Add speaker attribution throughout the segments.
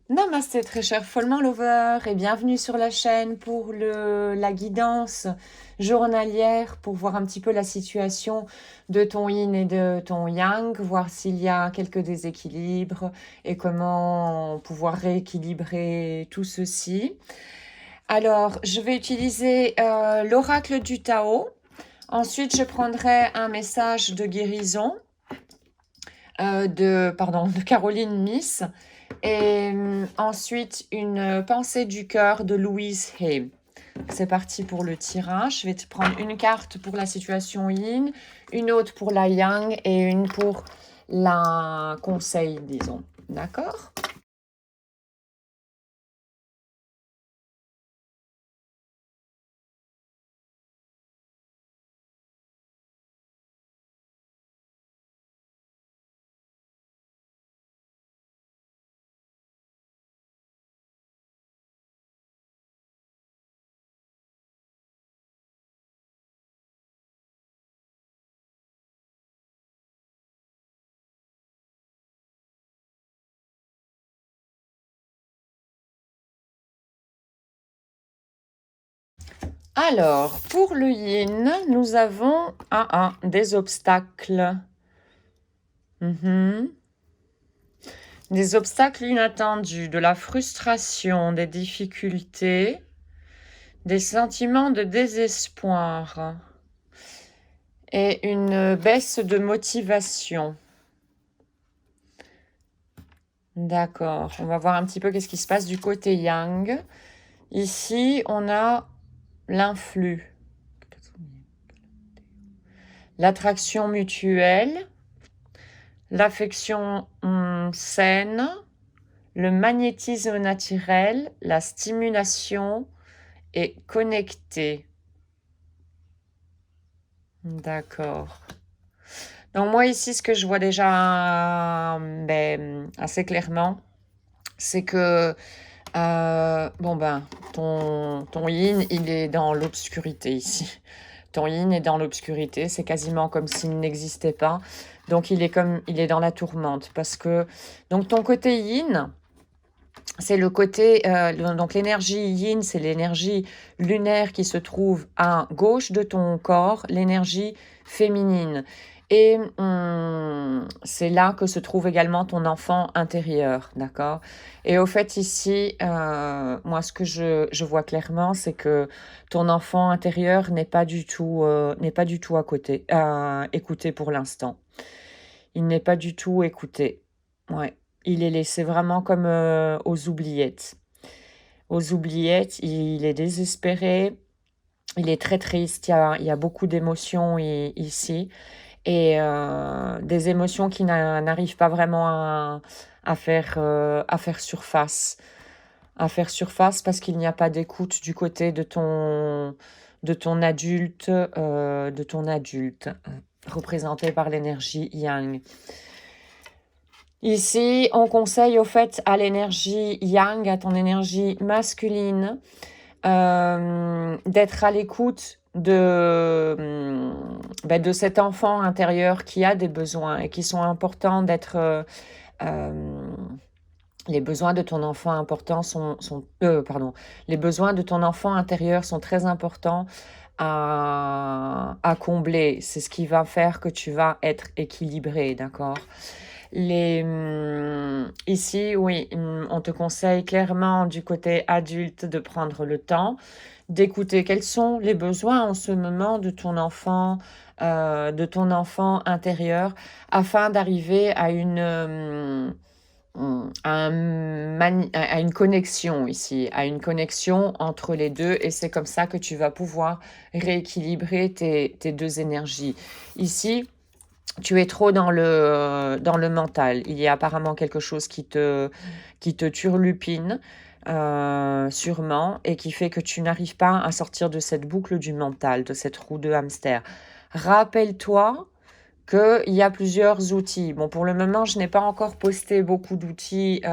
Speaker 1: Namasté très cher Follement Lover et bienvenue sur la chaîne pour la guidance journalière pour voir un petit peu la situation de ton yin et de ton yang, voir s'il y a quelques déséquilibres et comment pouvoir rééquilibrer tout ceci. Alors, je vais utiliser l'oracle du Tao. Ensuite, je prendrai un message de guérison de Caroline Miss. Et ensuite, une pensée du cœur de Louise Hay. C'est parti pour le tirage. Je vais te prendre une carte pour la situation yin, une autre pour la yang et une pour la conseil, disons. D'accord? Alors, pour le yin, nous avons des obstacles. Des obstacles inattendus, de la frustration, des difficultés, des sentiments de désespoir et une baisse de motivation. D'accord, on va voir un petit peu qu'est-ce qui se passe du côté yang. Ici, on a l'influx, l'attraction mutuelle, l'affection saine, le magnétisme naturel, la stimulation et connecté. D'accord. Donc moi ici, ce que je vois déjà assez clairement, c'est que ton yin, il est dans l'obscurité ici. Ton yin est dans l'obscurité, c'est quasiment comme s'il n'existait pas. Donc il est dans la tourmente parce que donc ton côté yin, c'est le côté donc l'énergie yin, c'est l'énergie lunaire qui se trouve à gauche de ton corps, l'énergie féminine. Et c'est là que se trouve également ton enfant intérieur, d'accord? Et au fait, ici, moi, ce que je vois clairement, c'est que ton enfant intérieur n'est pas du tout à côté, écouté pour l'instant. Il n'est pas du tout écouté. Ouais. Il est laissé vraiment comme aux oubliettes. Aux oubliettes, il est désespéré, il est très triste, il y a beaucoup d'émotions ici et des émotions qui n'arrivent pas vraiment à faire surface. À faire surface parce qu'il n'y a pas d'écoute du côté de ton adulte, représenté par l'énergie yang. Ici, on conseille au fait à l'énergie yang, à ton énergie masculine, d'être à l'écoute de cet enfant intérieur qui a des besoins et qui sont importants d'être... les besoins de ton enfant important les besoins de ton enfant intérieur sont très importants à combler. C'est ce qui va faire que tu vas être équilibré, d'accord? Ici, oui, on te conseille clairement du côté adulte de prendre le temps d'écouter quels sont les besoins en ce moment de ton enfant intérieur, afin d'arriver à à une connexion ici, à une connexion entre les deux, et c'est comme ça que tu vas pouvoir rééquilibrer tes deux énergies. Ici, tu es trop dans le mental. Il y a apparemment quelque chose qui te turlupine, sûrement, et qui fait que tu n'arrives pas à sortir de cette boucle du mental, de cette roue de hamster. Rappelle-toi qu'il y a plusieurs outils. Bon, pour le moment, je n'ai pas encore posté beaucoup d'outils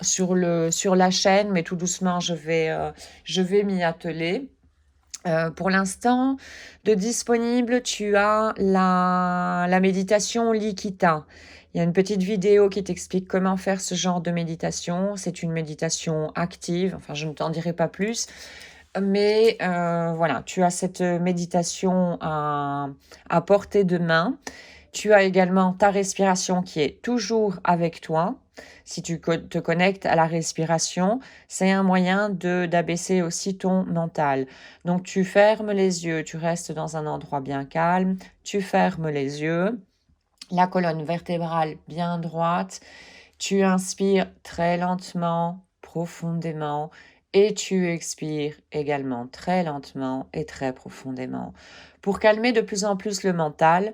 Speaker 1: sur la chaîne, mais tout doucement, je vais m'y atteler. Pour l'instant, de disponible, tu as la méditation Likita. Il y a une petite vidéo qui t'explique comment faire ce genre de méditation. C'est une méditation active, enfin je ne t'en dirai pas plus. Mais voilà, tu as cette méditation à portée de main. Tu as également ta respiration qui est toujours avec toi. Si tu te connectes à la respiration, c'est un moyen d'abaisser aussi ton mental. Donc tu fermes les yeux, tu restes dans un endroit bien calme, tu fermes les yeux, la colonne vertébrale bien droite, tu inspires très lentement, profondément, et tu expires également très lentement et très profondément. Pour calmer de plus en plus le mental,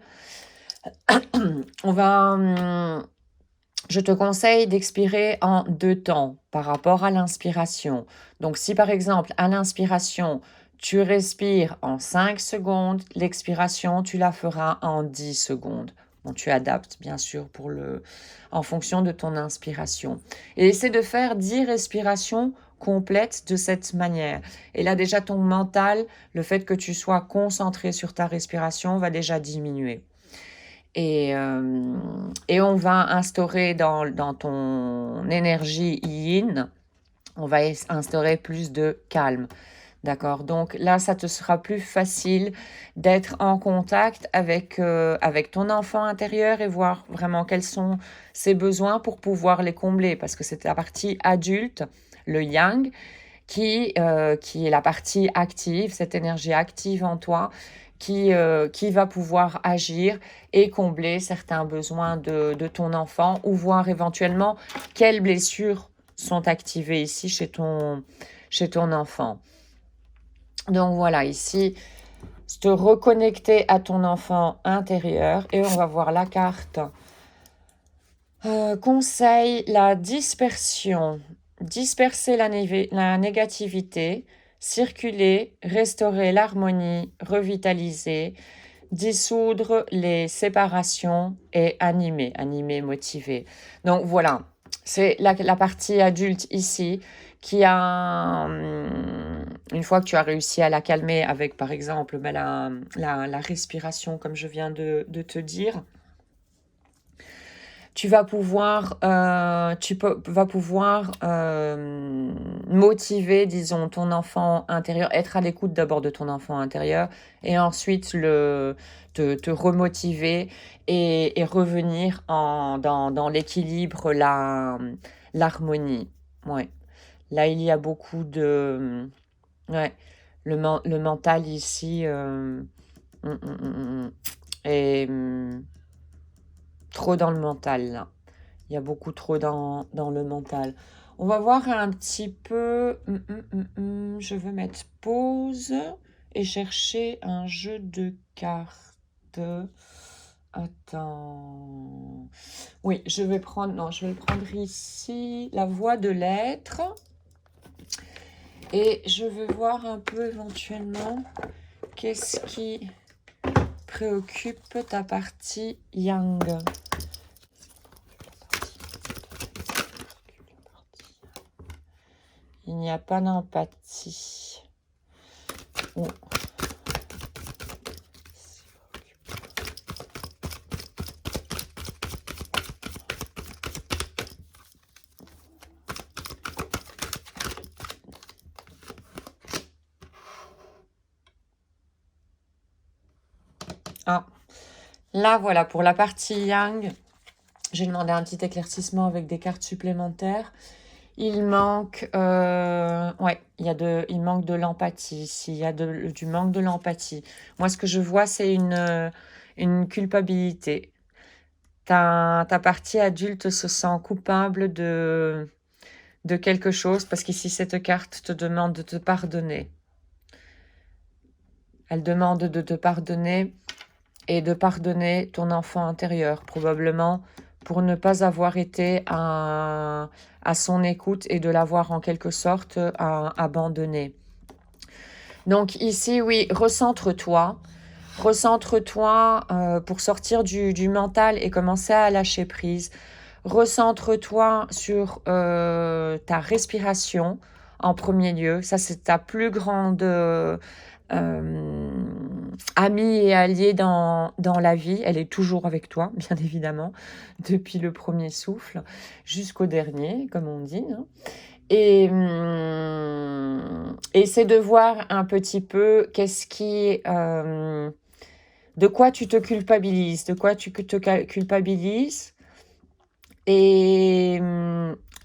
Speaker 1: je te conseille d'expirer en 2 temps par rapport à l'inspiration. Donc si par exemple à l'inspiration, tu respires en 5 secondes, l'expiration, tu la feras en 10 secondes. Bon, tu adaptes bien sûr en fonction de ton inspiration. Et essaie de faire 10 respirations complètes de cette manière. Et là déjà ton mental, le fait que tu sois concentré sur ta respiration va déjà diminuer. Et on va instaurer dans ton énergie yin, on va instaurer plus de calme. D'accord? Donc là, ça te sera plus facile d'être en contact avec ton enfant intérieur et voir vraiment quels sont ses besoins pour pouvoir les combler. Parce que c'est la partie adulte, le yang, qui est la partie active, cette énergie active en toi, qui va pouvoir agir et combler certains besoins de ton enfant ou voir éventuellement quelles blessures sont activées ici chez ton enfant. Donc voilà, ici, te reconnecter à ton enfant intérieur et on va voir la carte. Conseil, la dispersion. Disperser la négativité, circuler, restaurer l'harmonie, revitaliser, dissoudre les séparations et animer, motiver. Donc voilà, c'est la partie adulte ici qui a, une fois que tu as réussi à la calmer avec par exemple la respiration comme je viens de te dire, tu vas pouvoir, motiver, disons, ton enfant intérieur, être à l'écoute d'abord de ton enfant intérieur et ensuite te remotiver et revenir dans l'équilibre, l'harmonie. Ouais. Là, il y a beaucoup de... Ouais. Le mental ici est... trop dans le mental, là. Il y a beaucoup trop dans le mental. On va voir un petit peu... Je veux mettre pause et chercher un jeu de cartes. Attends. Oui, je vais prendre ici la voie de l'être. Et je vais voir un peu éventuellement qu'est-ce qui préoccupe ta partie yang. Il n'y a pas d'empathie. Oh. Ah, là voilà, pour la partie yang, j'ai demandé un petit éclaircissement avec des cartes supplémentaires. Il manque, il manque de l'empathie ici, il y a du manque de l'empathie. Moi, ce que je vois, c'est une culpabilité. Ta partie adulte se sent coupable de quelque chose, parce qu'ici, cette carte te demande de te pardonner. Elle demande de te pardonner et de pardonner ton enfant intérieur, probablement pour ne pas avoir été à son écoute et de l'avoir en quelque sorte abandonné. Donc ici, oui, recentre-toi. Recentre-toi pour sortir du mental et commencer à lâcher prise. Recentre-toi sur ta respiration en premier lieu. Ça, c'est ta plus grande amie et alliée dans la vie. Elle est toujours avec toi, bien évidemment, depuis le premier souffle jusqu'au dernier, comme on dit, hein. Et c'est de voir un petit peu qu'est-ce qui... de quoi tu te culpabilises, de quoi tu te culpabilises, et,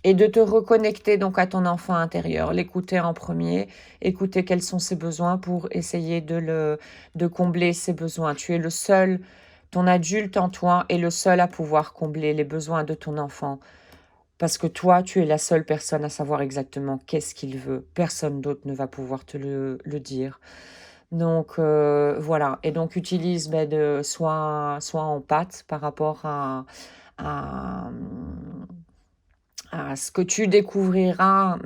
Speaker 1: et de te reconnecter donc à ton enfant intérieur, l'écouter en premier, écouter quels sont ses besoins pour essayer de combler ses besoins. Tu es le seul, ton adulte en toi est le seul à pouvoir combler les besoins de ton enfant. Parce que toi, tu es la seule personne à savoir exactement qu'est-ce qu'il veut. Personne d'autre ne va pouvoir te le dire. Donc voilà. Et donc utilise soit en pâte par rapport à, à ce que tu découvriras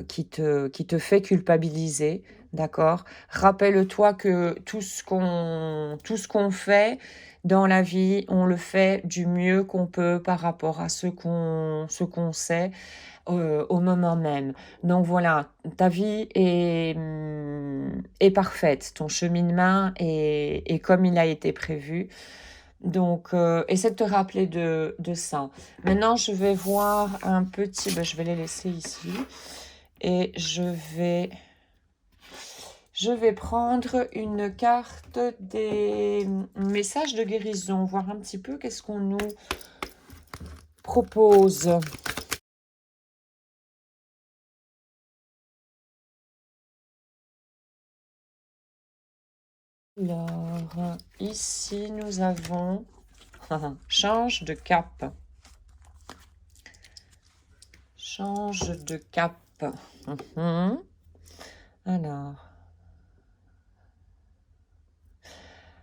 Speaker 1: qui te fait culpabiliser, d'accord? Rappelle-toi que tout ce qu'on fait dans la vie, on le fait du mieux qu'on peut par rapport à ce qu'on sait au moment même. Donc voilà, ta vie est parfaite, ton cheminement est comme il a été prévu. Donc, essaie de te rappeler de ça. Maintenant, je vais voir un petit... je vais les laisser ici. Et je vais prendre une carte des messages de guérison. Voir un petit peu qu'est-ce qu'on nous propose. Alors, ici, nous avons... change de cap. Change de cap.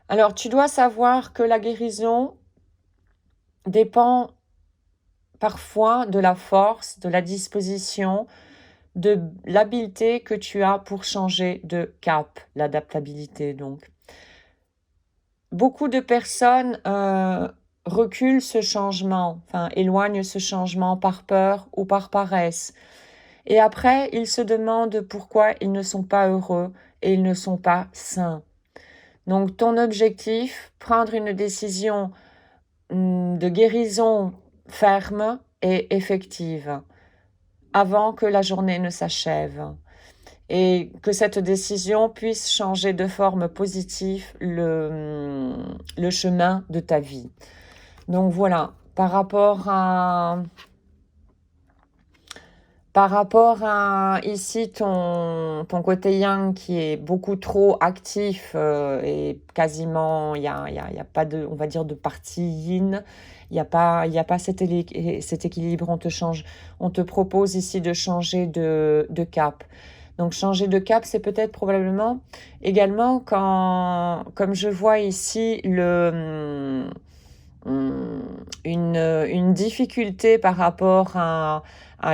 Speaker 1: Alors, tu dois savoir que la guérison dépend parfois de la force, de la disposition, de l'habileté que tu as pour changer de cap, l'adaptabilité donc. Beaucoup de personnes reculent ce changement, enfin éloignent ce changement par peur ou par paresse. Et après, ils se demandent pourquoi ils ne sont pas heureux et ils ne sont pas sains. Donc ton objectif, prendre une décision de guérison ferme et effective avant que la journée ne s'achève et que cette décision puisse changer de forme positive le chemin de ta vie. Donc voilà, par rapport à ici ton côté yang qui est beaucoup trop actif et quasiment il y a pas de, on va dire, de partie yin, il y a pas cet équilibre. On te propose ici de changer de cap. Donc changer de cap, c'est peut-être probablement également quand, comme je vois ici, une difficulté par rapport à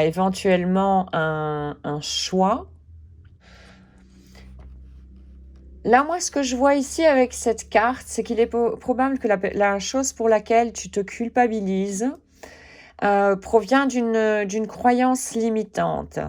Speaker 1: éventuellement un choix. Là, moi, ce que je vois ici avec cette carte, c'est qu'il est probable que la chose pour laquelle tu te culpabilises provient d'une croyance limitante.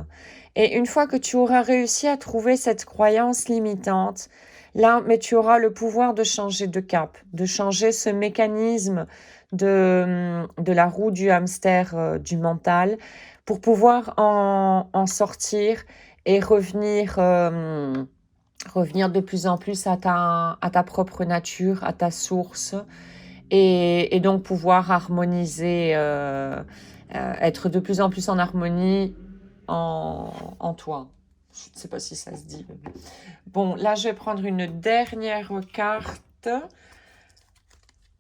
Speaker 1: Et une fois que tu auras réussi à trouver cette croyance limitante, là, mais tu auras le pouvoir de changer de cap, de changer ce mécanisme de la roue du hamster du mental pour pouvoir en sortir et revenir de plus en plus à ta propre nature, à ta source, et donc pouvoir harmoniser, être de plus en plus en harmonie en toi. Je ne sais pas si ça se dit. Bon, là, je vais prendre une dernière carte.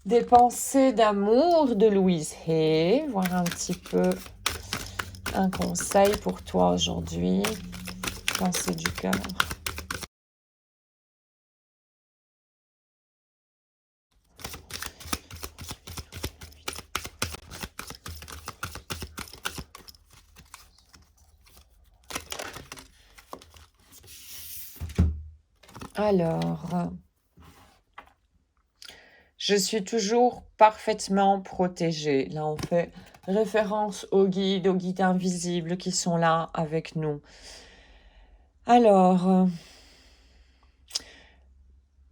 Speaker 1: Des pensées d'amour de Louise Hay. Voir un petit peu un conseil pour toi aujourd'hui. Pensée du cœur. Alors, je suis toujours parfaitement protégée. Là, on fait référence aux guides invisibles qui sont là avec nous. Alors,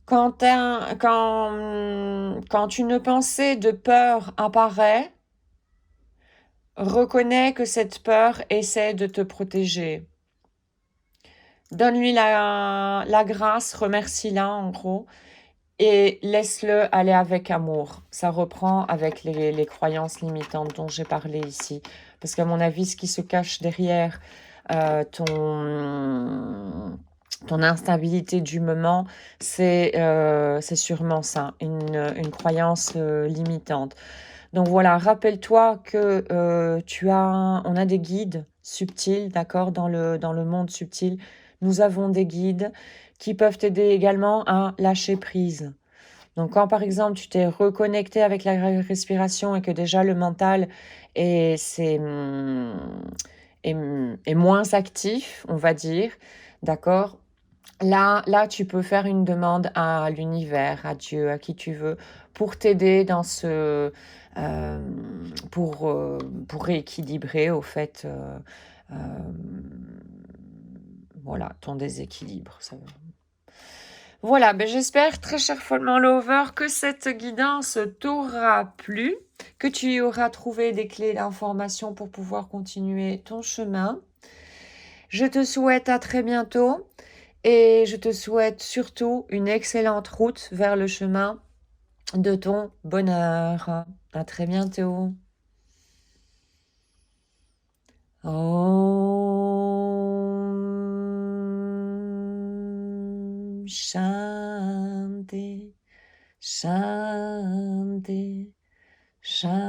Speaker 1: Quand une pensée de peur apparaît, reconnais que cette peur essaie de te protéger. Donne-lui la grâce, remercie-la en gros, et laisse-le aller avec amour. Ça reprend avec les croyances limitantes dont j'ai parlé ici. Parce qu'à mon avis, ce qui se cache derrière ton instabilité du moment, c'est sûrement ça, une croyance limitante. Donc voilà, rappelle-toi que on a des guides subtils, d'accord, dans le monde subtil. Nous avons des guides qui peuvent t'aider également à lâcher prise. Donc quand par exemple tu t'es reconnecté avec la respiration et que déjà le mental est moins actif, on va dire, d'accord, là, tu peux faire une demande à l'univers, à Dieu, à qui tu veux, pour t'aider dans euh, pour, euh, pour rééquilibrer, au fait, euh, voilà, ton déséquilibre. Voilà, ben j'espère, très cher Follement Lover, que cette guidance t'aura plu, que tu y auras trouvé des clés d'information pour pouvoir continuer ton chemin. Je te souhaite à très bientôt. Et je te souhaite surtout une excellente route vers le chemin de ton bonheur. À très bientôt. Om Shanti, Shanti, Shanti.